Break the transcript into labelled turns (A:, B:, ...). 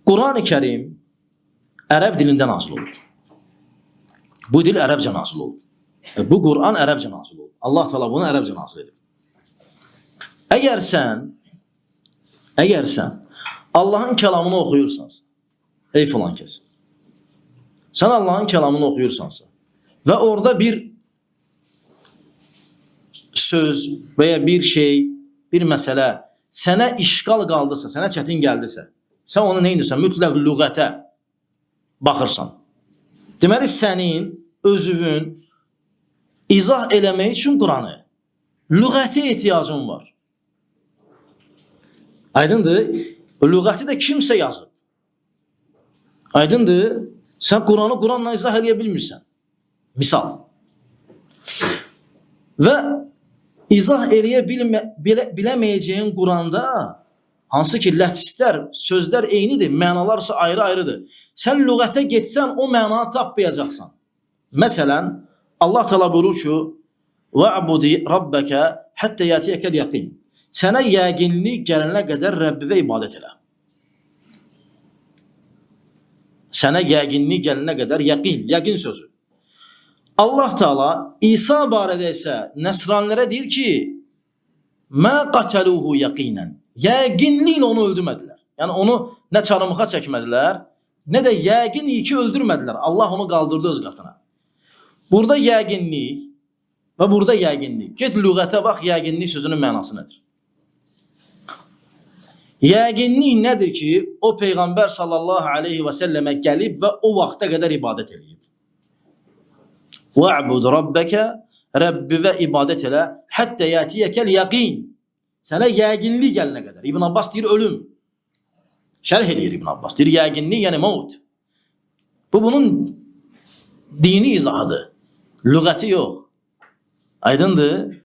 A: Kur'an-ı Kerim Ərəb dilində nazil olub. Bu dil ərəbcə nazil olub. Bu Kur'an ərəbcə nazil olub. Allah Teala bunu ərəbcə nazil edib. Əgər sən Allah'ın kəlamını oxuyursansa, ey filan kəs, sən Allah'ın kəlamını oxuyursansa və orada bir söz veya bir şey, bir məsələ sənə işgal qaldısa, sənə çətin gəldisə, sən onu neyindirsən? Mütləq lüğətə baxırsan. Deməli, sənin özünün izah eləmək üçün Kur'an'ı lüğətə ehtiyacın var. Aydındır? Lüğəti də kimsə yazıb. Aydındır? Sən Kur'an'ı Kur'an'la izah eləyə bilmirsən. Misal. Və izah eləyə biləməyəcəyin Kur'an'da hansı ki ləfslər, sözlər eynidir, mənalarsa ayrı-ayrıdır. Sən lüğətə getsən o mənanı tapmayacaqsan. Məsələn, Allah Teala buyurur ki: "Va'budi rabbaka hatta yatiyakal yaqin." Sənə yəqinlik gələnə qədər Rəbbinə ibadət elə. Sənə yəqinlik gələnə qədər yəqin sözü. Allah Teala İsa barədə isə Nəsranilərə deyir ki: "Mə qataluhu yaqinən." Yəqinliklə onu öldürmədilər. Yəni onu nə çarmıxa çəkmədilər, nə də yəqin ki öldürmədilər. Allah onu qaldırdı öz qatına. Burada yəqinlik və burada yəqinlik. Get lüğətə bax, yəqinlik sözünün mənası nədir? Yəqinlik nədir ki, o Peyğəmbər sallallahu aleyhi və səlləmə gəlib və o vaxta qədər ibadət eləyib. وَعْبُدْ رَبَّكَ Rəbbivə ibadət elə, həttə yətiyəkəl yəqin. Sənə yəqinlik gələnə qədər. İbn Abbas deyir ölüm. Şərh eləyir İbn Abbas. Deyir yəqinlik yəni mevt. Bu bunun dini izahıdır. Lüğəti yox. Aydındır?